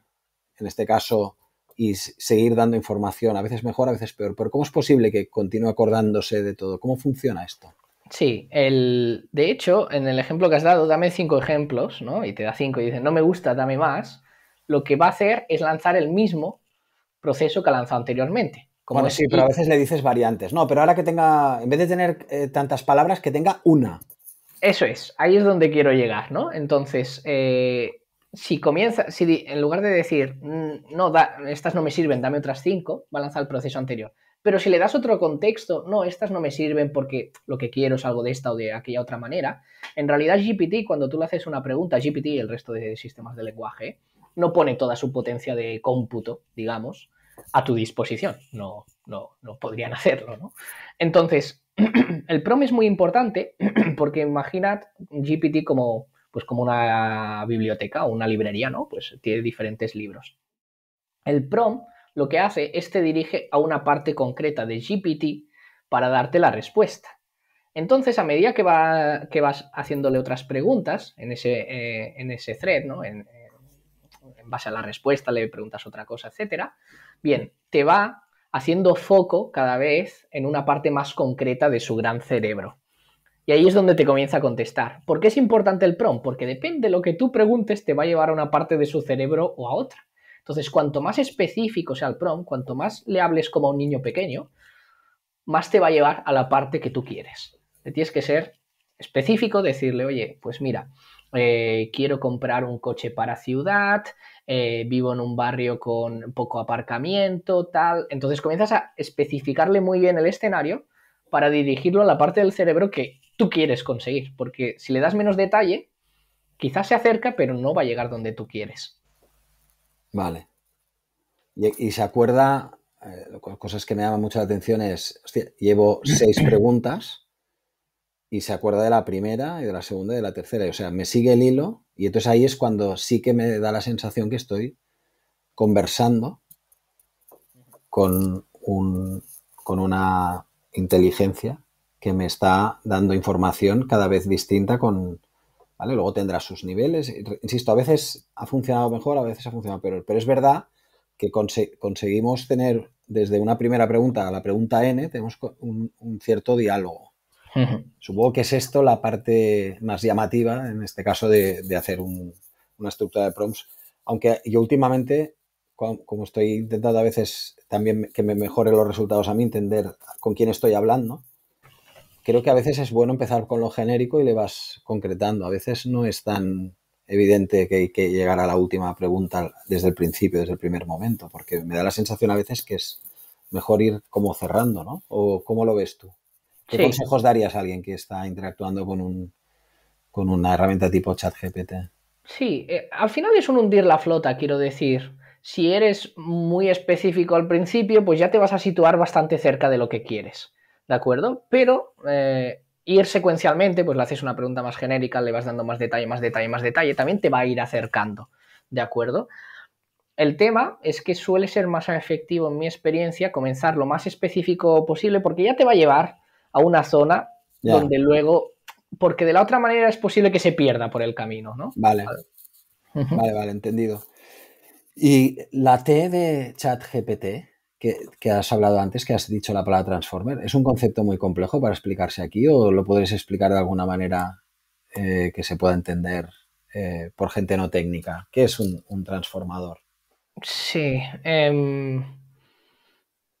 [SPEAKER 2] en este caso, y seguir dando información, a veces mejor, a veces peor? Pero ¿cómo es posible que continúe acordándose de todo? ¿Cómo funciona esto?
[SPEAKER 3] Sí, de hecho, en el ejemplo que has dado, dame 5 ejemplos, ¿no? Y te da 5 y dice, no me gusta, dame más. Lo que va a hacer es lanzar el mismo proceso que ha lanzado anteriormente.
[SPEAKER 2] Bueno, sí, pero a veces le dices variantes. No, pero ahora que tenga, en vez de tener tantas palabras, que tenga una.
[SPEAKER 3] Eso es, ahí es donde quiero llegar, ¿no? Entonces, si en lugar de decir, no, estas no me sirven, dame otras 5, va a lanzar el proceso anterior. Pero si le das otro contexto, no, estas no me sirven porque lo que quiero es algo de esta o de aquella otra manera, en realidad GPT, cuando tú le haces una pregunta, GPT y el resto de sistemas de lenguaje, no pone toda su potencia de cómputo, digamos, a tu disposición. No podrían hacerlo, ¿no? Entonces, el prompt es muy importante porque imaginad GPT como una biblioteca o una librería, ¿no? Pues tiene diferentes libros. El prompt lo que hace es te dirige a una parte concreta de GPT para darte la respuesta. Entonces, a medida que vas haciéndole otras preguntas en ese thread, ¿no? En base a la respuesta le preguntas otra cosa, etcétera, bien, te va haciendo foco cada vez en una parte más concreta de su gran cerebro. Y ahí es donde te comienza a contestar. ¿Por qué es importante el prompt? Porque depende de lo que tú preguntes, te va a llevar a una parte de su cerebro o a otra. Entonces, cuanto más específico sea el prompt, cuanto más le hables como a un niño pequeño, más te va a llevar a la parte que tú quieres. Te tienes que ser específico, decirle, oye, pues mira, quiero comprar un coche para ciudad, vivo en un barrio con poco aparcamiento, tal. Entonces comienzas a especificarle muy bien el escenario para dirigirlo a la parte del cerebro que tú quieres conseguir, porque si le das menos detalle, quizás se acerca, pero no va a llegar donde tú quieres.
[SPEAKER 2] Vale. Y se acuerda, cosas que me llaman mucho la atención es, hostia, llevo 6 preguntas y se acuerda de la primera y de la segunda y de la tercera. O sea, me sigue el hilo y entonces ahí es cuando sí que me da la sensación que estoy conversando con una inteligencia que me está dando información cada vez distinta ¿vale? Luego tendrá sus niveles. Insisto, a veces ha funcionado mejor, a veces ha funcionado peor, pero es verdad que conseguimos tener desde una primera pregunta a la pregunta N, tenemos un cierto diálogo. Supongo que es esto la parte más llamativa, en este caso, de hacer una estructura de prompts. Aunque yo últimamente, como estoy intentando a veces también que me mejore los resultados a mí, entender con quién estoy hablando, creo que a veces es bueno empezar con lo genérico y le vas concretando. A veces no es tan evidente que hay que llegar a la última pregunta desde el principio, desde el primer momento, porque me da la sensación a veces que es mejor ir como cerrando, ¿no? ¿O cómo lo ves tú? ¿Qué
[SPEAKER 3] Sí.
[SPEAKER 2] consejos darías a alguien que está interactuando con una herramienta tipo ChatGPT?
[SPEAKER 3] Sí, al final es un hundir la flota, quiero decir. Si eres muy específico al principio, pues ya te vas a situar bastante cerca de lo que quieres, ¿de acuerdo? Pero ir secuencialmente, pues le haces una pregunta más genérica, le vas dando más detalle, más detalle, más detalle, también te va a ir acercando, ¿de acuerdo? El tema es que suele ser más efectivo, en mi experiencia, comenzar lo más específico posible, porque ya te va a llevar a una zona donde luego, porque de la otra manera es posible que se pierda por el camino, ¿no?
[SPEAKER 2] Vale, vale, entendido. Y la T de ChatGPT, que has hablado antes, que has dicho la palabra transformer, ¿es un concepto muy complejo para explicarse aquí o lo podéis explicar de alguna manera que se pueda entender por gente no técnica? ¿Qué es un transformador?
[SPEAKER 3] Sí.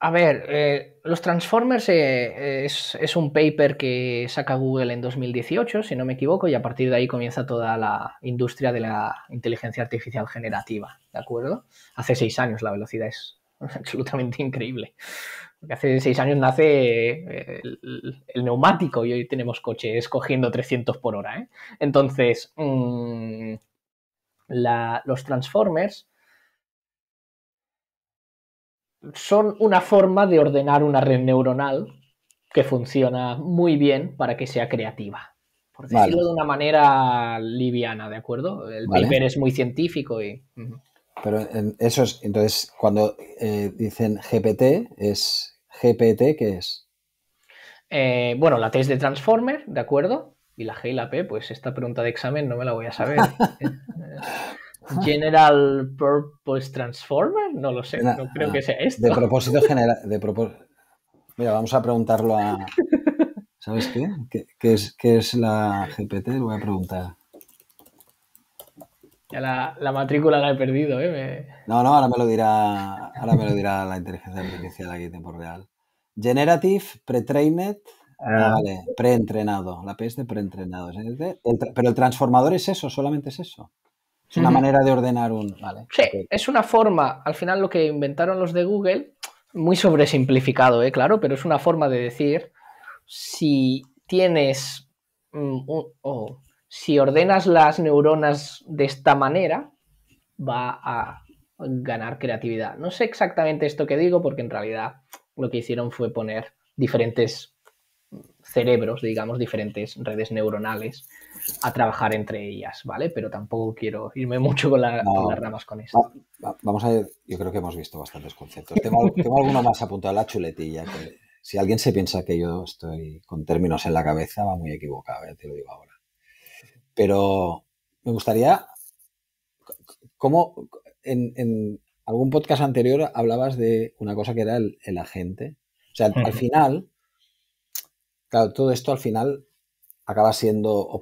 [SPEAKER 3] A ver, los Transformers es un paper que saca Google en 2018, si no me equivoco, y a partir de ahí comienza toda la industria de la inteligencia artificial generativa, ¿de acuerdo? Hace 6 años la velocidad es absolutamente increíble. Porque hace 6 años nace el neumático y hoy tenemos coches cogiendo 300 por hora, ¿eh? Entonces, los Transformers son una forma de ordenar una red neuronal que funciona muy bien para que sea creativa, por decirlo
[SPEAKER 2] Vale,
[SPEAKER 3] de una manera liviana, ¿de acuerdo? El
[SPEAKER 2] vale.
[SPEAKER 3] paper es muy científico y...
[SPEAKER 2] Pero eso es, entonces, cuando dicen GPT, ¿es GPT qué es?
[SPEAKER 3] Bueno, la T es de Transformer, ¿de acuerdo? Y la G y la P, pues esta pregunta de examen no me la voy a saber. General Purpose Transformer, no lo sé, no creo que sea
[SPEAKER 2] De
[SPEAKER 3] esto.
[SPEAKER 2] propósito general. Mira, vamos a preguntarlo a. ¿Sabes qué? ¿Qué es la GPT? Lo voy a preguntar.
[SPEAKER 3] Ya la matrícula la he perdido,
[SPEAKER 2] No, ahora me lo dirá la inteligencia artificial aquí en tiempo real. Generative, pre-trained. Vale, preentrenado. La P es de preentrenado. Pero el transformador es eso, solamente es eso. Es una manera de ordenar un. Vale,
[SPEAKER 3] Sí,
[SPEAKER 2] ok.
[SPEAKER 3] es una forma, al final lo que inventaron los de Google, muy sobresimplificado, claro, pero es una forma de decir si tienes o si ordenas las neuronas de esta manera, va a ganar creatividad. No sé exactamente esto que digo, porque en realidad lo que hicieron fue poner diferentes cerebros, digamos, diferentes redes neuronales a trabajar entre ellas, ¿vale? Pero tampoco quiero irme mucho por las
[SPEAKER 2] No,
[SPEAKER 3] ramas con esto.
[SPEAKER 2] vamos a ver, yo creo que hemos visto bastantes conceptos. Tengo alguno más apuntado a la chuletilla, que si alguien se piensa que yo estoy con términos en la cabeza, va muy equivocado, ya te lo digo ahora. Pero me gustaría, como en algún podcast anterior hablabas de una cosa que era el agente. O sea, al final, claro, todo esto al final acaba siendo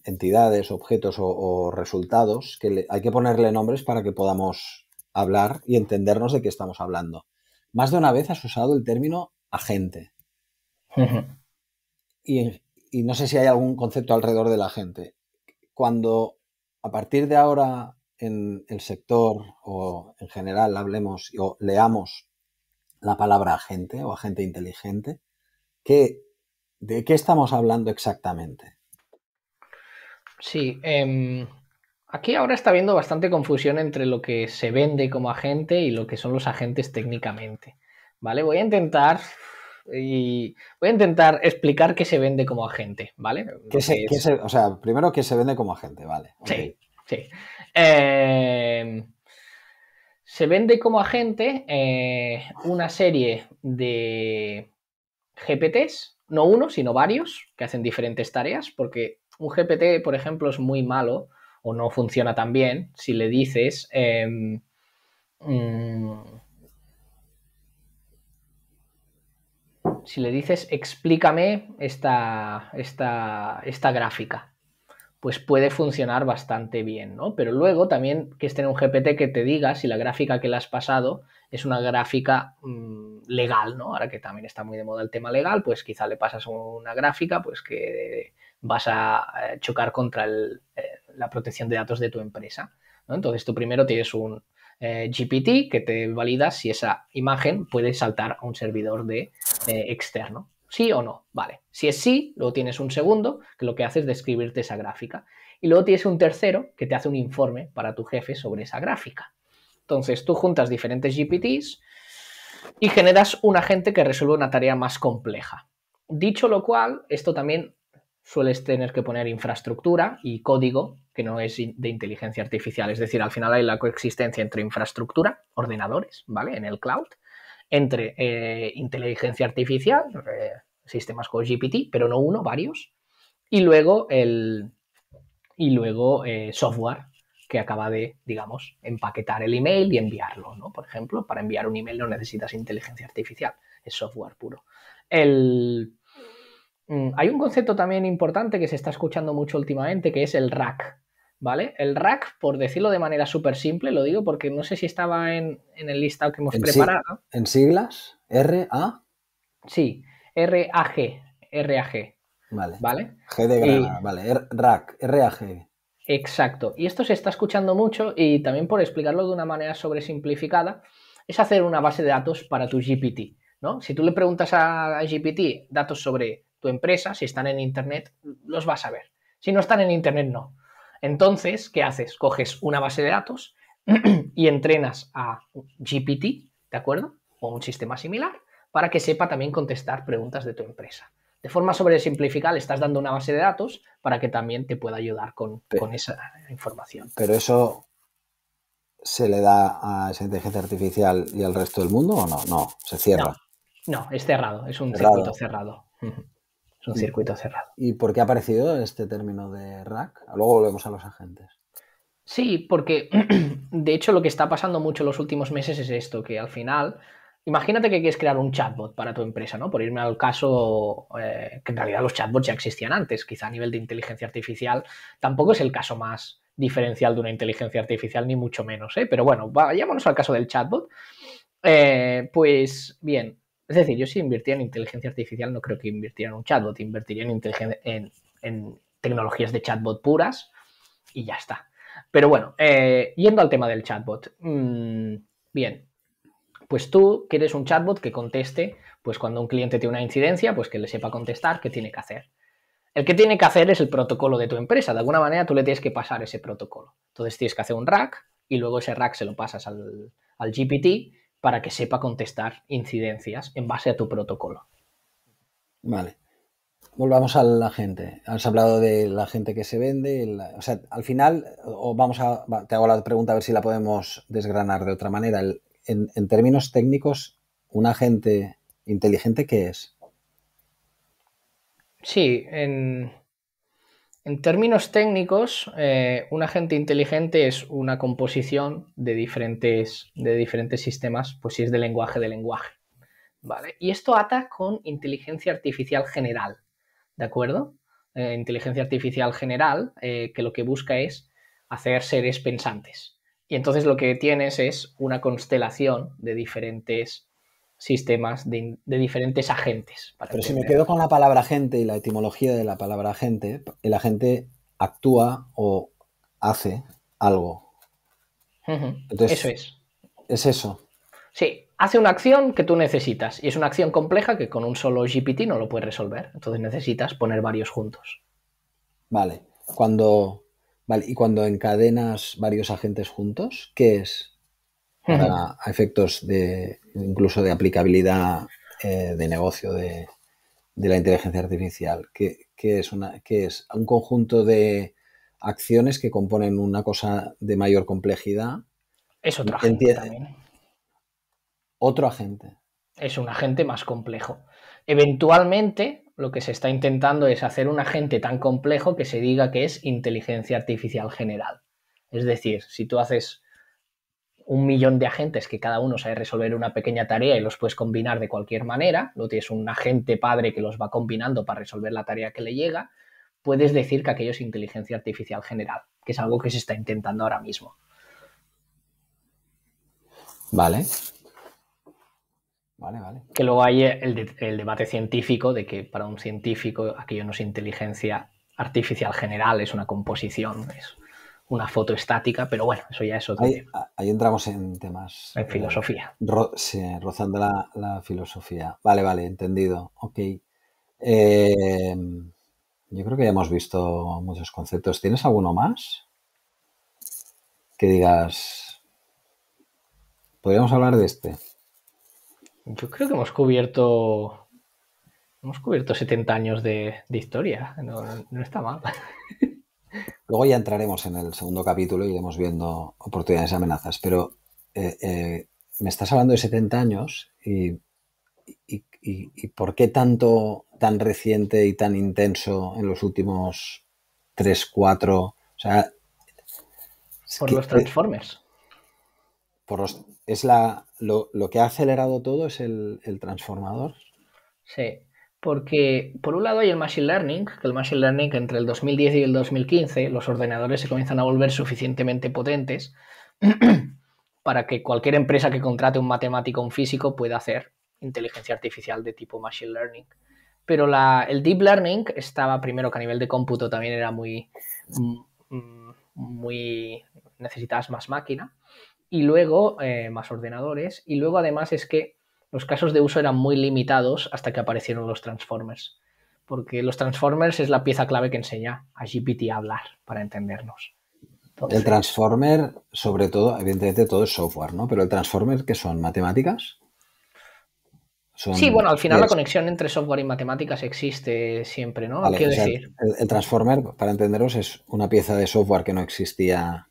[SPEAKER 2] entidades, objetos o resultados que hay que ponerle nombres para que podamos hablar y entendernos de qué estamos hablando. Más de una vez has usado el término agente y no sé si hay algún concepto alrededor del agente. Cuando a partir de ahora en el sector o en general hablemos o leamos la palabra agente o agente inteligente, ¿de qué estamos hablando exactamente?
[SPEAKER 3] Sí, aquí ahora está habiendo bastante confusión entre lo que se vende como agente y lo que son los agentes técnicamente. ¿Vale? Voy a intentar explicar qué se vende como agente, ¿vale?
[SPEAKER 2] O sea, primero que se vende como agente, vale.
[SPEAKER 3] Sí,
[SPEAKER 2] Okay.
[SPEAKER 3] sí. Se vende como agente una serie de GPTs, no uno, sino varios que hacen diferentes tareas, porque un GPT, por ejemplo, es muy malo o no funciona tan bien si le dices explícame esta gráfica, pues puede funcionar bastante bien, ¿no? Pero luego también que esté en un GPT que te diga si la gráfica que le has pasado es una gráfica legal, ¿no? Ahora que también está muy de moda el tema legal, pues quizá le pasas una gráfica pues que vas a chocar contra la protección de datos de tu empresa, ¿no? Entonces tú primero tienes un GPT que te valida si esa imagen puede saltar a un servidor externo. ¿Sí o no? Vale. Si es sí, luego tienes un segundo que lo que hace es describirte esa gráfica. Y luego tienes un tercero que te hace un informe para tu jefe sobre esa gráfica. Entonces tú juntas diferentes GPTs y generas un agente que resuelve una tarea más compleja. Dicho lo cual, esto también sueles tener que poner infraestructura y código que no es de inteligencia artificial. Es decir, al final hay la coexistencia entre infraestructura, ordenadores, ¿vale? En el cloud, entre inteligencia artificial, sistemas como GPT, pero no uno, varios, y luego software que acaba de, digamos, empaquetar el email y enviarlo, ¿no? Por ejemplo, para enviar un email no necesitas inteligencia artificial, es software puro. Hay un concepto también importante que se está escuchando mucho últimamente, que es el RAG, ¿vale? El RAG, por decirlo de manera súper simple, lo digo porque no sé si estaba en el listado que hemos preparado.
[SPEAKER 2] ¿En siglas? ¿R-A?
[SPEAKER 3] Sí, RAG.
[SPEAKER 2] Vale.
[SPEAKER 3] ¿Vale?
[SPEAKER 2] G de Granada, vale. RAG, R-A-G.
[SPEAKER 3] Exacto. Y esto se está escuchando mucho y también por explicarlo de una manera sobresimplificada, es hacer una base de datos para tu GPT, ¿no? Si tú le preguntas a GPT datos sobre tu empresa, si están en Internet, los vas a ver. Si no están en Internet, no. Entonces, ¿qué haces? Coges una base de datos y entrenas a GPT, ¿de acuerdo? O un sistema similar, para que sepa también contestar preguntas de tu empresa. De forma sobresimplificada, le estás dando una base de datos para que también te pueda ayudar con esa información.
[SPEAKER 2] ¿Pero eso se le da a esa inteligencia artificial y al resto del mundo o no? No, se cierra.
[SPEAKER 3] No, es cerrado, es un circuito cerrado. Es un circuito cerrado.
[SPEAKER 2] ¿Y por qué ha aparecido este término de RAG? Luego volvemos a los agentes.
[SPEAKER 3] Sí, porque de hecho lo que está pasando mucho en los últimos meses es esto, que al final, imagínate que quieres crear un chatbot para tu empresa, ¿no? Por irme al caso que en realidad los chatbots ya existían antes, quizá a nivel de inteligencia artificial tampoco es el caso más diferencial de una inteligencia artificial, ni mucho menos, ¿eh? Pero bueno, vayámonos al caso del chatbot. Pues bien, es decir, yo si invirtiera en inteligencia artificial no creo que invirtiera en un chatbot, invertiría en tecnologías de chatbot puras y ya está. Pero bueno, yendo al tema del chatbot. Bien, pues tú quieres un chatbot que conteste, pues cuando un cliente tiene una incidencia, pues que le sepa contestar qué tiene que hacer. El que tiene que hacer es el protocolo de tu empresa. De alguna manera tú le tienes que pasar ese protocolo. Entonces tienes que hacer un RAG y luego ese RAG se lo pasas al GPT para que sepa contestar incidencias en base a tu protocolo.
[SPEAKER 2] Vale. Volvamos a la gente. Has hablado de la gente que se vende. O sea, al final, te hago la pregunta a ver si la podemos desgranar de otra manera. En términos técnicos, ¿un agente inteligente qué es?
[SPEAKER 3] Sí, en términos técnicos, un agente inteligente es una composición de diferentes sistemas, pues si es de lenguaje, ¿vale? Y esto ata con inteligencia artificial general, ¿de acuerdo? Inteligencia artificial general, que lo que busca es hacer seres pensantes. Y entonces lo que tienes es una constelación de diferentes sistemas, de diferentes agentes.
[SPEAKER 2] Pero si me quedo con la palabra agente y la etimología de la palabra agente, el agente actúa o hace algo. Entonces,
[SPEAKER 3] eso es.
[SPEAKER 2] ¿Es eso?
[SPEAKER 3] Sí, hace una acción que tú necesitas y es una acción compleja que con un solo GPT no lo puedes resolver. Entonces necesitas poner varios juntos.
[SPEAKER 2] Vale. Y cuando encadenas varios agentes juntos, ¿qué es? Para efectos incluso de aplicabilidad de negocio de la inteligencia artificial. ¿Qué es? ¿Qué es? Un conjunto de acciones que componen una cosa de mayor complejidad.
[SPEAKER 3] Es otro agente también.
[SPEAKER 2] Otro agente.
[SPEAKER 3] Es un agente más complejo. Eventualmente, lo que se está intentando es hacer un agente tan complejo que se diga que es inteligencia artificial general. Es decir, si tú haces 1.000.000 de agentes que cada uno sabe resolver una pequeña tarea y los puedes combinar de cualquier manera, no tienes un agente padre que los va combinando para resolver la tarea que le llega, puedes decir que aquello es inteligencia artificial general, que es algo que se está intentando ahora mismo.
[SPEAKER 2] Vale.
[SPEAKER 3] Que luego hay el debate científico de que para un científico aquello no es inteligencia artificial general, es una composición, es una foto estática, pero bueno, eso ya es otro tema.
[SPEAKER 2] Ahí entramos en temas...
[SPEAKER 3] En filosofía.
[SPEAKER 2] Sí, rozando la filosofía. Vale, entendido. Ok. Yo creo que ya hemos visto muchos conceptos. ¿Tienes alguno más? Que digas... ¿Podríamos hablar de este?
[SPEAKER 3] Yo creo que hemos cubierto 70 años de historia. No está mal.
[SPEAKER 2] Luego ya entraremos en el segundo capítulo y iremos viendo oportunidades y amenazas. Pero me estás hablando de 70 años y ¿por qué tan reciente y tan intenso en los últimos 3, 4? O sea...
[SPEAKER 3] Por los Transformers.
[SPEAKER 2] Lo que ha acelerado todo es el transformador.
[SPEAKER 3] Sí, porque por un lado hay el Machine Learning, que el Machine Learning entre el 2010 y el 2015 los ordenadores se comienzan a volver suficientemente potentes para que cualquier empresa que contrate un matemático o un físico pueda hacer inteligencia artificial de tipo Machine Learning. Pero el Deep Learning estaba primero que a nivel de cómputo también era muy necesitabas más máquina y luego más ordenadores y luego además es que los casos de uso eran muy limitados hasta que aparecieron los Transformers, porque los Transformers es la pieza clave que enseña a GPT a hablar, para entendernos.
[SPEAKER 2] Entonces, el Transformer, sobre todo, evidentemente todo es software, ¿no? Pero el Transformer, ¿qué son? ¿Matemáticas?
[SPEAKER 3] Sí, bueno, al final la conexión entre software y matemáticas existe siempre, ¿no?
[SPEAKER 2] Vale,
[SPEAKER 3] Quiero decir.
[SPEAKER 2] El Transformer, para entenderos, es una pieza de software que no existía,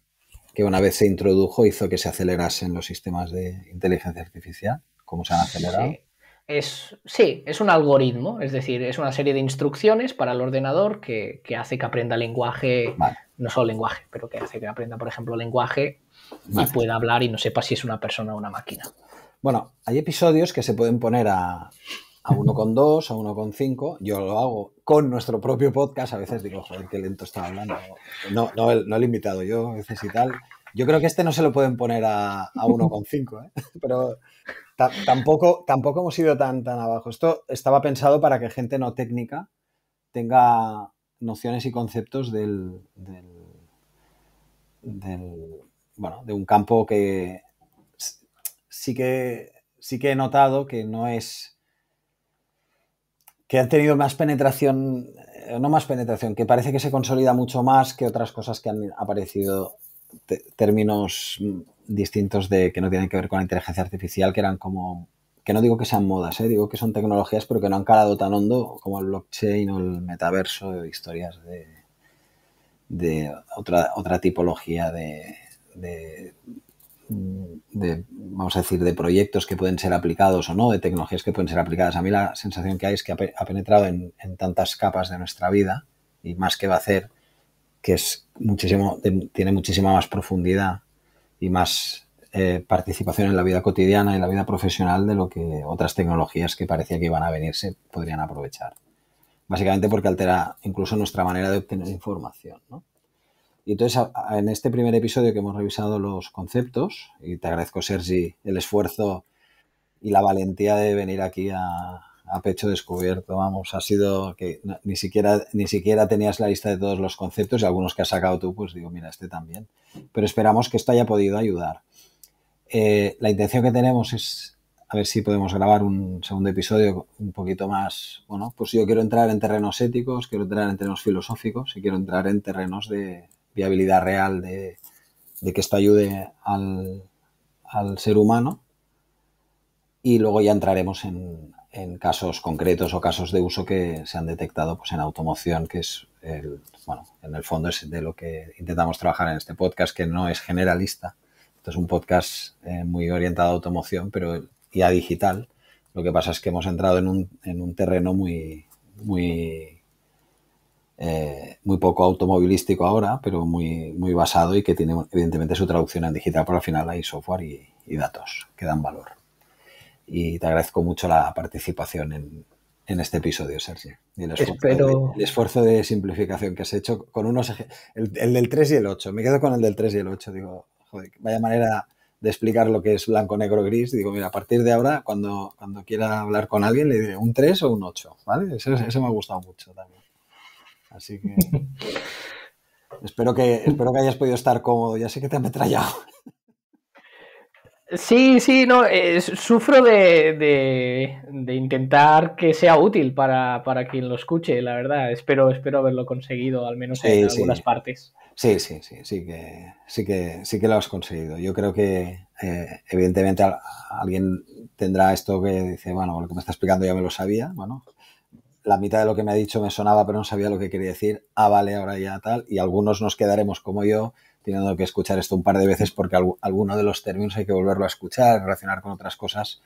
[SPEAKER 2] que una vez se introdujo hizo que se acelerasen los sistemas de inteligencia artificial. ¿Cómo se han acelerado?
[SPEAKER 3] Sí, es un algoritmo, es decir, es una serie de instrucciones para el ordenador que hace que aprenda lenguaje, vale. No solo lenguaje, pero que hace que aprenda, por ejemplo, lenguaje vale. Y pueda hablar y no sepa si es una persona o una máquina.
[SPEAKER 2] Bueno, hay episodios que se pueden poner a 1,2, a 1,5. Yo lo hago con nuestro propio podcast. A veces digo, joder, qué lento está hablando. No el invitado, yo a veces y tal. Yo creo que este no se lo pueden poner a 1,5, ¿eh? Pero tampoco hemos ido tan abajo. Esto estaba pensado para que gente no técnica tenga nociones y conceptos de un campo que sí que he notado que no es... que han tenido más penetración, no más penetración, que parece que se consolida mucho más que otras cosas que han aparecido, términos distintos que no tienen que ver con la inteligencia artificial, que eran como, que no digo que sean modas, digo que son tecnologías, pero que no han calado tan hondo como el blockchain o el metaverso, historias de otra tipología de vamos a decir, de proyectos que pueden ser aplicados o no, de tecnologías que pueden ser aplicadas. A mí la sensación que hay es que ha penetrado en tantas capas de nuestra vida y más que va a hacer, que es tiene muchísima más profundidad y más participación en la vida cotidiana y en la vida profesional de lo que otras tecnologías que parecía que iban a venir se podrían aprovechar. Básicamente porque altera incluso nuestra manera de obtener información, ¿no? Y entonces, en este primer episodio que hemos revisado los conceptos, y te agradezco, Sergi, el esfuerzo y la valentía de venir aquí a pecho descubierto, vamos, ha sido que ni siquiera tenías la lista de todos los conceptos y algunos que has sacado tú, pues digo, mira, este también. Pero esperamos que esto haya podido ayudar. La intención que tenemos es a ver si podemos grabar un segundo episodio un poquito más, bueno, pues yo quiero entrar en terrenos éticos, quiero entrar en terrenos filosóficos y quiero entrar en terrenos de viabilidad real de que esto ayude al ser humano y luego ya entraremos en casos concretos o casos de uso que se han detectado pues, en automoción, que es, en el fondo es de lo que intentamos trabajar en este podcast, que no es generalista. Esto es un podcast muy orientado a automoción y a digital. Lo que pasa es que hemos entrado en un terreno muy muy poco automovilístico ahora, pero muy, muy basado y que tiene evidentemente su traducción en digital, pero al final hay software y datos que dan valor. Y te agradezco mucho la participación en este episodio, Sergi. Y el esfuerzo de simplificación que has hecho con unos... El del 3 y el 8. Me quedo con el del 3 y el 8. Digo, joder, vaya manera de explicar lo que es blanco, negro, gris. Digo, mira, a partir de ahora, cuando quiera hablar con alguien, le diré un 3 o un 8, ¿vale? Eso me ha gustado mucho también. Así que espero que hayas podido estar cómodo. Ya sé que te han ametrallado.
[SPEAKER 3] Sí, no, sufro de intentar que sea útil para quien lo escuche, la verdad. Espero haberlo conseguido, al menos en algunas partes.
[SPEAKER 2] Sí que lo has conseguido. Yo creo que evidentemente alguien tendrá esto que dice, bueno, lo que me está explicando ya me lo sabía, bueno, la mitad de lo que me ha dicho me sonaba, pero no sabía lo que quería decir. Vale, ahora ya tal. Y algunos nos quedaremos como yo, teniendo que escuchar esto un par de veces porque alguno de los términos hay que volverlo a escuchar, relacionar con otras cosas,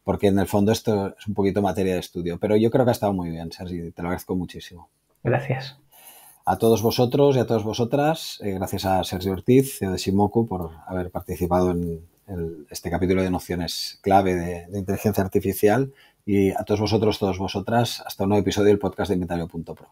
[SPEAKER 2] porque en el fondo esto es un poquito materia de estudio. Pero yo creo que ha estado muy bien, Sergi, te lo agradezco muchísimo.
[SPEAKER 3] Gracias.
[SPEAKER 2] A todos vosotros y a todas vosotras, gracias a Sergi Ortiz, CEO de Shimoku, por haber participado en este capítulo de nociones clave de inteligencia artificial, y a todos vosotros, todas vosotras, hasta un nuevo episodio del podcast de Inventario.pro.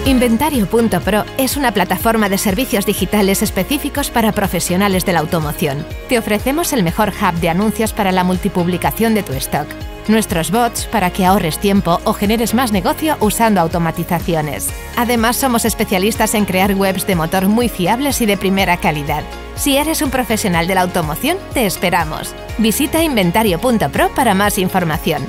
[SPEAKER 1] Inventario.pro es una plataforma de servicios digitales específicos para profesionales de la automoción. Te ofrecemos el mejor hub de anuncios para la multipublicación de tu stock, nuestros bots para que ahorres tiempo o generes más negocio usando automatizaciones. Además, somos especialistas en crear webs de motor muy fiables y de primera calidad. Si eres un profesional de la automoción, te esperamos. Visita Inventario.pro para más información.